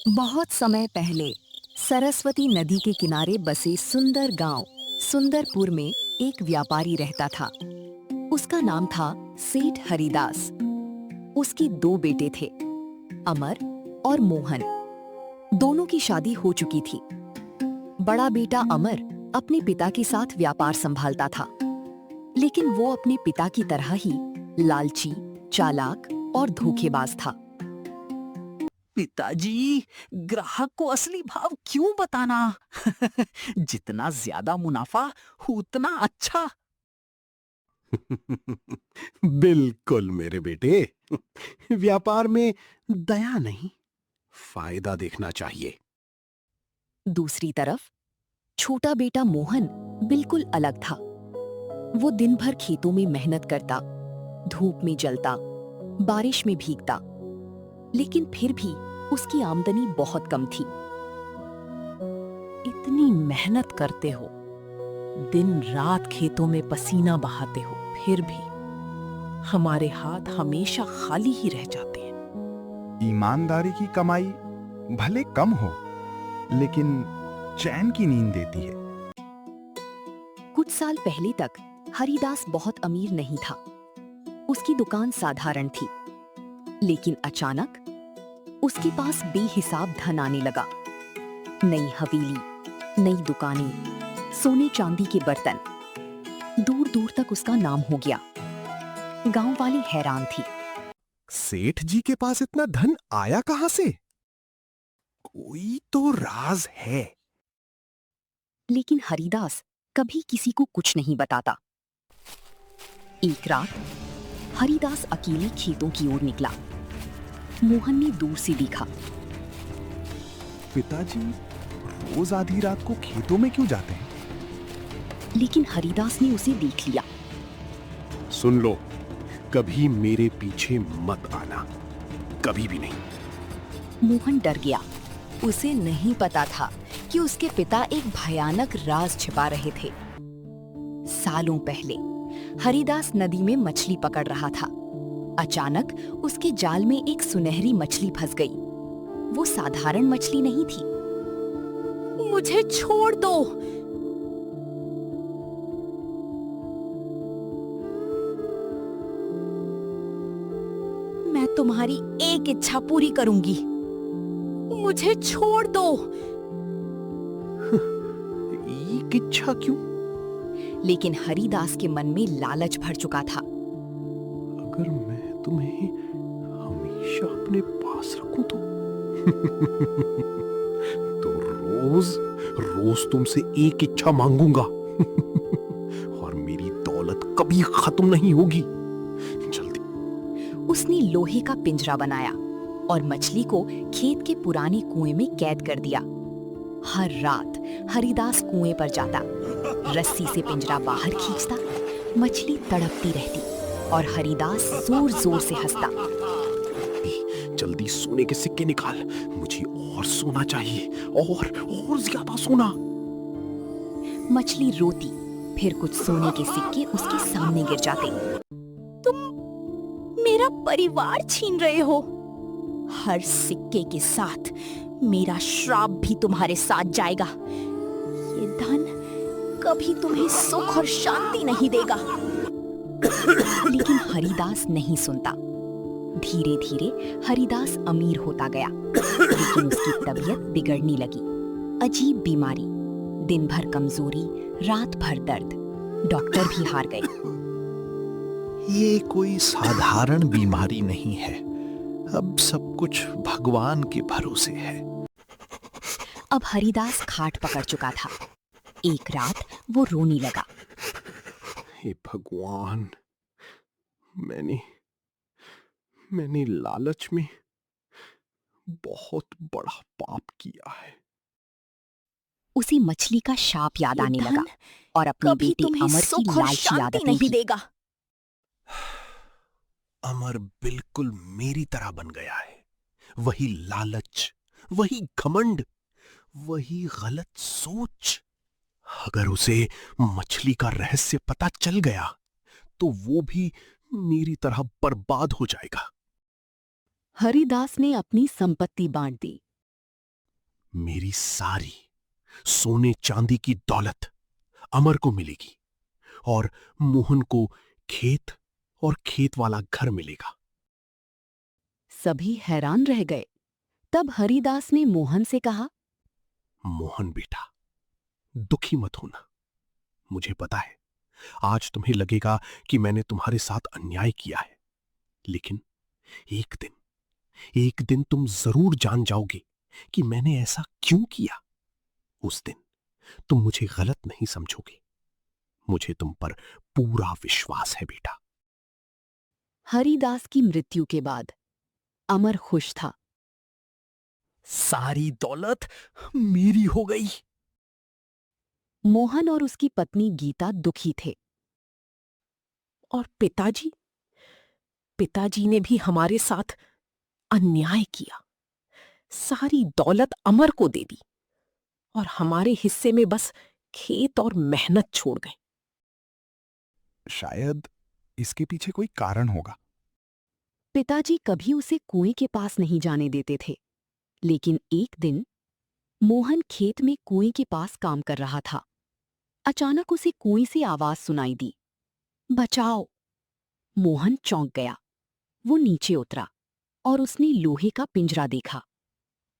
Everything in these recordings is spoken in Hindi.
बहुत समय पहले सरस्वती नदी के किनारे बसे सुंदर गांव सुंदरपुर में एक व्यापारी रहता था। उसका नाम था सेठ हरिदास। उसकी दो बेटे थे, अमर और मोहन। दोनों की शादी हो चुकी थी। बड़ा बेटा अमर अपने पिता के साथ व्यापार संभालता था, लेकिन वो अपने पिता की तरह ही लालची, चालाक और धोखेबाज था। पिताजी, ग्राहक को असली भाव क्यों बताना? जितना ज्यादा मुनाफा उतना अच्छा। बिल्कुल मेरे बेटे। व्यापार में दया नहीं, फायदा देखना चाहिए। दूसरी तरफ छोटा बेटा मोहन बिल्कुल अलग था। वो दिन भर खेतों में मेहनत करता, धूप में जलता, बारिश में भीगता, लेकिन फिर भी उसकी आमदनी बहुत कम थी। इतनी मेहनत करते हो, दिन रात खेतों में पसीना बहाते हो, फिर भी हमारे हाथ हमेशा खाली ही रह जाते हैं। ईमानदारी की कमाई भले कम हो, लेकिन चैन की नींद देती है। कुछ साल पहले तक हरिदास बहुत अमीर नहीं था। उसकी दुकान साधारण थी, लेकिन अचानक उसके पास बेहिसाब धन आने लगा। नई हवेली, नई दुकानें, सोने चांदी के बर्तन। दूर दूर तक उसका नाम हो गया। गांव वाले हैरान थे। सेठ जी के पास इतना धन आया कहां से? कोई तो राज है। लेकिन हरिदास कभी किसी को कुछ नहीं बताता। एक रात हरिदास अकेले खेतों की ओर निकला। मोहन ने दूर से देखा। पिताजी रोज आधी रात को खेतों में क्यों जाते हैं? लेकिन हरिदास ने उसे देख लिया। सुन लो, कभी मेरे पीछे मत आना, कभी भी नहीं। मोहन डर गया। उसे नहीं पता था कि उसके पिता एक भयानक राज छिपा रहे थे। सालों पहले हरिदास नदी में मछली पकड़ रहा था। अचानक उसके जाल में एक सुनहरी मछली फंस गई। वो साधारण मछली नहीं थी। मुझे छोड़ दो, मैं तुम्हारी एक इच्छा पूरी करूंगी। मुझे छोड़ दो। एक इच्छा क्यों? लेकिन हरिदास के मन में लालच भर चुका था। अगर मैं तुम्हें हमेशा अपने पास रखूं तो तो रोज रोज तुमसे एक इच्छा मांगूंगा और मेरी दौलत कभी खत्म नहीं होगी। जल्दी। उसने लोहे का पिंजरा बनाया और मछली को खेत के पुराने कुएं में कैद कर दिया। हर रात हरिदास कुएं पर जाता, रस्सी से पिंजरा बाहर खींचता, मछली तड़पती रहती और हरिदास जोर जोर से हंसता। जल्दी सोने के सिक्के निकाल, मुझे और सोना चाहिए, और ज्यादा सोना। मछली रोती, फिर कुछ सोने के सिक्के उसके सामने गिर जाते। तुम मेरा परिवार छीन रहे हो। हर सिक्के के साथ मेरा श्राप भी तुम्हारे साथ जाएगा। ये धन कभी तुम्हें सुख और शांति नहीं देगा। लेकिन हरिदास नहीं सुनता। धीरे धीरे हरिदास अमीर होता गया, लेकिन उसकी तबीयत बिगड़ने लगी। अजीब बीमारी, दिन भर कमजोरी, रात भर दर्द। डॉक्टर भी हार गए। ये कोई साधारण बीमारी नहीं है। अब सब कुछ भगवान के भरोसे है। अब हरिदास खाट पकड़ चुका था। एक रात वो रोने लगा। हे भगवान, मैंने लालच में बहुत बड़ा पाप किया है। उसी मछली का शाप याद आने लगा और अपने कभी बेटे तुम्हें अमर की सुख और लालची शांति आदतें नहीं भी। देगा। अमर बिल्कुल मेरी तरह बन गया है। वही लालच, वही घमंड, वही गलत सोच। अगर उसे मछली का रहस्य पता चल गया तो वो भी मेरी तरह बर्बाद हो जाएगा। हरिदास ने अपनी संपत्ति बांट दी। मेरी सारी सोने चांदी की दौलत अमर को मिलेगी और मोहन को खेत और खेत वाला घर मिलेगा। सभी हैरान रह गए। तब हरिदास ने मोहन से कहा, मोहन बेटा, दुखी मत होना। मुझे पता है आज तुम्हें लगेगा कि मैंने तुम्हारे साथ अन्याय किया है, लेकिन एक दिन तुम जरूर जान जाओगे कि मैंने ऐसा क्यों किया। उस दिन तुम मुझे गलत नहीं समझोगे। मुझे तुम पर पूरा विश्वास है बेटा। हरिदास की मृत्यु के बाद अमर खुश था। सारी दौलत मेरी हो गई। मोहन और उसकी पत्नी गीता दुखी थे। और पिताजी ने भी हमारे साथ अन्याय किया। सारी दौलत अमर को दे दी और हमारे हिस्से में बस खेत और मेहनत छोड़ गए। शायद इसके पीछे कोई कारण होगा। पिताजी कभी उसे कुएं के पास नहीं जाने देते थे, लेकिन एक दिन मोहन खेत में कुएं के पास काम कर रहा था। अचानक उसे कुएं से आवाज सुनाई दी, बचाओ। मोहन चौंक गया। वो नीचे उतरा और उसने लोहे का पिंजरा देखा।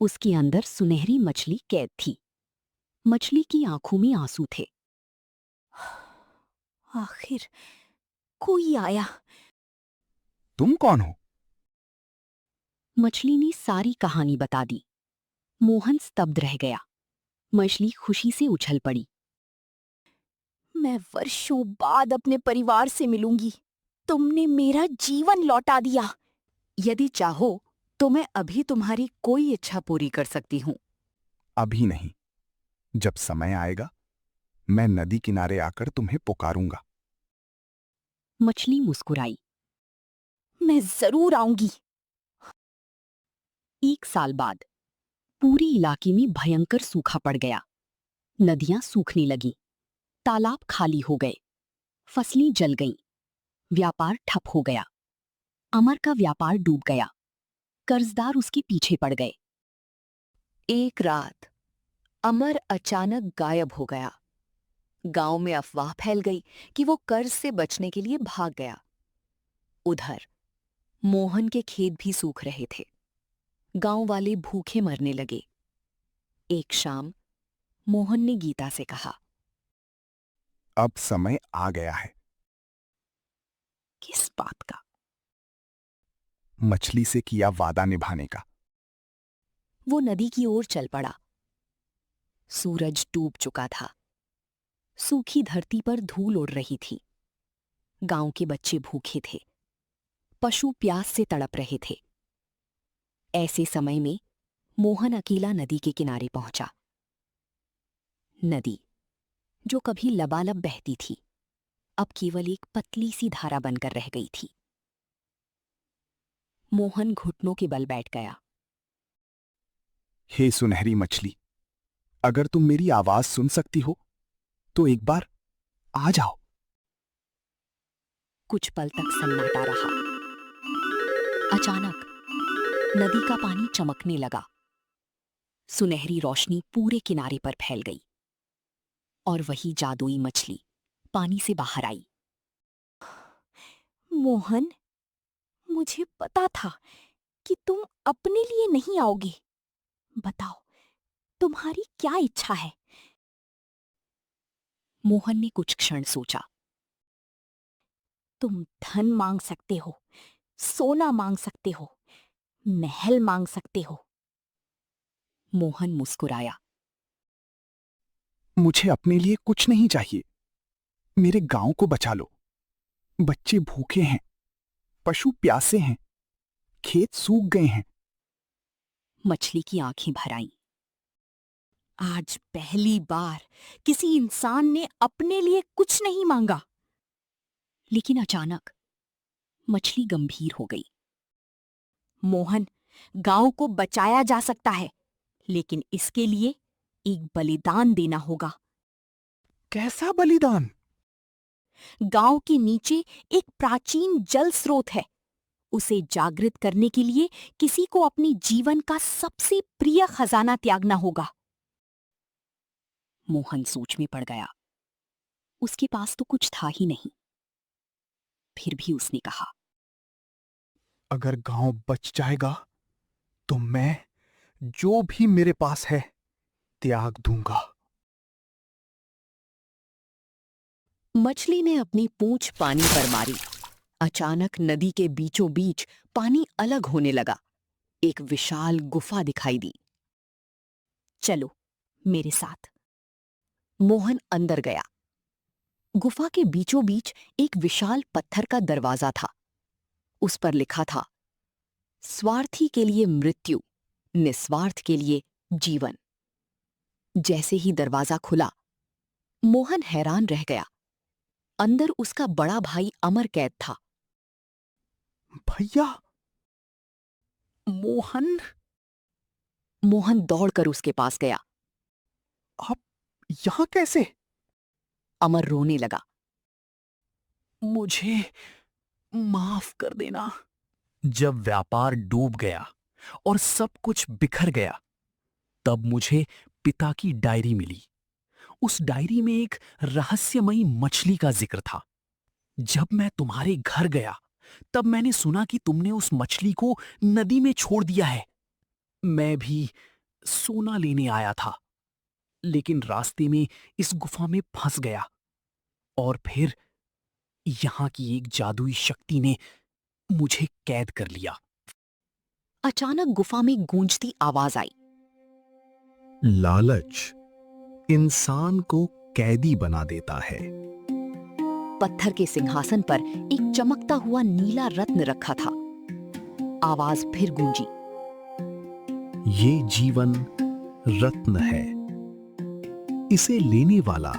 उसके अंदर सुनहरी मछली कैद थी। मछली की आंखों में आंसू थे। आखिर कोई आया। तुम कौन हो? मछली ने सारी कहानी बता दी। मोहन स्तब्ध रह गया। मछली खुशी से उछल पड़ी। मैं वर्षों बाद अपने परिवार से मिलूंगी। तुमने मेरा जीवन लौटा दिया। यदि चाहो तो मैं अभी तुम्हारी कोई इच्छा पूरी कर सकती हूँ। अभी नहीं, जब समय आएगा मैं नदी किनारे आकर तुम्हें पुकारूंगा। मछली मुस्कुराई, मैं जरूर आऊंगी। 1 साल बाद पूरे इलाके में भयंकर सूखा पड़ गया। नदियां सूखने लगी, तालाब खाली हो गए, फसलें जल गईं, व्यापार ठप हो गया। अमर का व्यापार डूब गया। कर्जदार उसके पीछे पड़ गए। एक रात अमर अचानक गायब हो गया। गांव में अफवाह फैल गई कि वो कर्ज से बचने के लिए भाग गया। उधर मोहन के खेत भी सूख रहे थे। गांव वाले भूखे मरने लगे। एक शाम मोहन ने गीता से कहा, अब समय आ गया है। किस बात का? मछली से किया वादा निभाने का। वो नदी की ओर चल पड़ा। सूरज डूब चुका था। सूखी धरती पर धूल उड़ रही थी। गांव के बच्चे भूखे थे। पशु प्यास से तड़प रहे थे। ऐसे समय में मोहन अकेला नदी के किनारे पहुंचा। नदी जो कभी लबालब बहती थी, अब केवल एक पतली सी धारा बनकर रह गई थी। मोहन घुटनों के बल बैठ गया। हे सुनहरी मछली, अगर तुम मेरी आवाज सुन सकती हो तो एक बार आ जाओ। कुछ पल तक सन्नाटा रहा। अचानक नदी का पानी चमकने लगा। सुनहरी रोशनी पूरे किनारे पर फैल गई और वही जादुई मछली पानी से बाहर आई। मोहन, मुझे पता था कि तुम अपने लिए नहीं आओगे। बताओ, तुम्हारी क्या इच्छा है? मोहन ने कुछ क्षण सोचा। तुम धन मांग सकते हो, सोना मांग सकते हो, महल मांग सकते हो। मोहन मुस्कुराया। मुझे अपने लिए कुछ नहीं चाहिए। मेरे गांव को बचा लो। बच्चे भूखे हैं, पशु प्यासे हैं, खेत सूख गए हैं। मछली की आंखें भर आईं। आज पहली बार किसी इंसान ने अपने लिए कुछ नहीं मांगा। लेकिन अचानक मछली गंभीर हो गई। मोहन, गांव को बचाया जा सकता है, लेकिन इसके लिए एक बलिदान देना होगा। कैसा बलिदान? गांव के नीचे एक प्राचीन जल स्रोत है। उसे जागृत करने के लिए किसी को अपने जीवन का सबसे प्रिय खजाना त्यागना होगा। मोहन सोच में पड़ गया। उसके पास तो कुछ था ही नहीं। फिर भी उसने कहा, अगर गांव बच जाएगा तो मैं जो भी मेरे पास है त्याग दूंगा। मछली ने अपनी पूंछ पानी पर मारी। अचानक नदी के बीचों बीच पानी अलग होने लगा। एक विशाल गुफा दिखाई दी। चलो मेरे साथ। मोहन अंदर गया। गुफा के बीचों बीच एक विशाल पत्थर का दरवाजा था। उस पर लिखा था, स्वार्थी के लिए मृत्यु, निस्वार्थ के लिए जीवन। जैसे ही दरवाजा खुला, मोहन हैरान रह गया। अंदर उसका बड़ा भाई अमर कैद था। भैया, मोहन, मोहन दौड़कर उसके पास गया। आप यहां कैसे? अमर रोने लगा। मुझे माफ कर देना। जब व्यापार डूब गया और सब कुछ बिखर गया, तब मुझे पिता की डायरी मिली। उस डायरी में एक रहस्यमयी मछली का जिक्र था। जब मैं तुम्हारे घर गया, तब मैंने सुना कि तुमने उस मछली को नदी में छोड़ दिया है। मैं भी सोना लेने आया था, लेकिन रास्ते में इस गुफा में फंस गया। और फिर यहां की एक जादुई शक्ति ने मुझे कैद कर लिया। अचानक गुफा में गूंजती आवाज आई। लालच इंसान को कैदी बना देता है। पत्थर के सिंहासन पर एक चमकता हुआ नीला रत्न रखा था। आवाज फिर गूंजी। ये जीवन रत्न है। इसे लेने वाला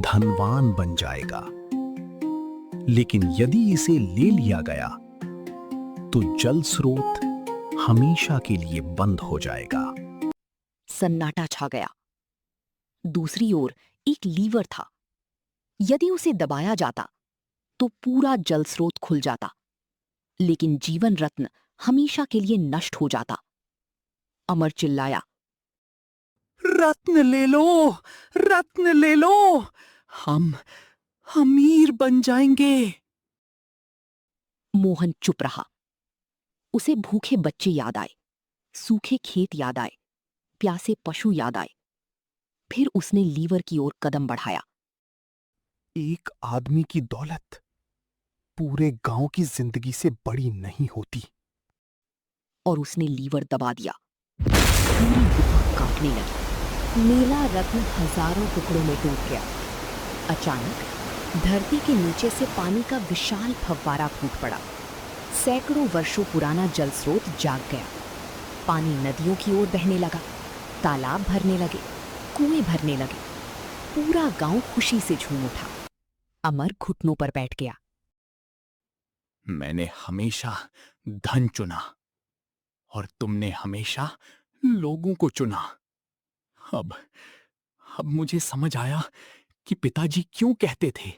धनवान बन जाएगा, लेकिन यदि इसे ले लिया गया तो जल स्रोत हमेशा के लिए बंद हो जाएगा। सन्नाटा छा गया। दूसरी ओर एक लीवर था। यदि उसे दबाया जाता तो पूरा जल स्रोत खुल जाता, लेकिन जीवन रत्न हमेशा के लिए नष्ट हो जाता। अमर चिल्लाया, रत्न ले लो, रत्न ले लो, हम अमीर बन जाएंगे। मोहन चुप रहा। उसे भूखे बच्चे याद आए, सूखे खेत याद आए, प्यासे पशु याद आए। फिर उसने लीवर की ओर कदम बढ़ाया। एक आदमी की दौलत पूरे गांव की जिंदगी से बड़ी नहीं होती। और उसने लीवर दबा दिया। पूरी गुफा कांपने लगी। नीला रत्न हजारों टुकड़ों में टूट गया। अचानक धरती के नीचे से पानी का विशाल फव्वारा फूट पड़ा। सैकड़ों वर्षों पुराना जल स्रोत जाग गया। पानी नदियों की ओर बहने लगा। तालाब भरने लगे, कुएं भरने लगे। पूरा गांव खुशी से झूम उठा। अमर घुटनों पर बैठ गया। मैंने हमेशा धन चुना और तुमने हमेशा लोगों को चुना। अब मुझे समझ आया कि पिताजी क्यों कहते थे,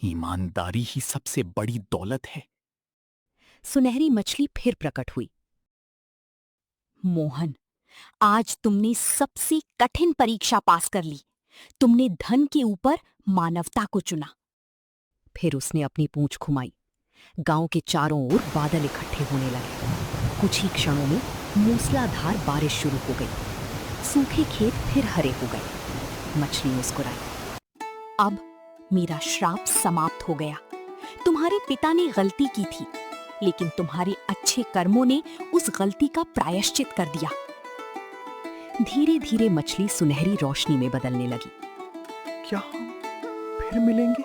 ईमानदारी ही सबसे बड़ी दौलत है। सुनहरी मछली फिर प्रकट हुई। मोहन, आज तुमने सबसे कठिन परीक्षा पास कर ली। तुमने धन के ऊपर मानवता को चुना। फिर उसने अपनी पूंछ घुमाई। गांव के चारों ओर बादल इकट्ठे होने लगे। कुछ ही क्षणों में मूसलाधार बारिश शुरू हो गई। सूखे खेत फिर हरे हो गए। मछली मुस्कुराई। अब मेरा श्राप समाप्त हो गया। तुम्हारे पिता ने गलती की थी, लेकिन तुम्हारे अच्छे कर्मों ने उस गलती का प्रायश्चित कर दिया। धीरे धीरे मछली सुनहरी रोशनी में बदलने लगी। क्या हम फिर मिलेंगे?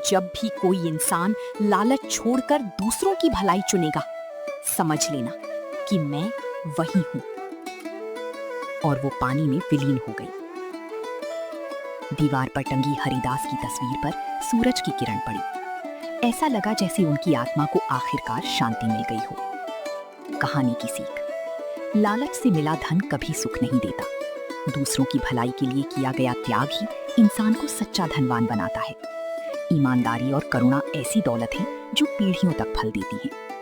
जब भी कोई इंसान लालच छोड़कर दूसरों की भलाई चुनेगा, समझ लेना कि मैं वही हूं। और वो पानी में विलीन हो गई। दीवार पर टंगी हरिदास की तस्वीर पर सूरज की किरण पड़ी। ऐसा लगा जैसे उनकी आत्मा को आखिरकार शांति मिल गई हो। कहानी की सीख: लालच से मिला धन कभी सुख नहीं देता। दूसरों की भलाई के लिए किया गया त्याग ही इंसान को सच्चा धनवान बनाता है। ईमानदारी और करुणा ऐसी दौलत है जो पीढ़ियों तक फल देती हैं।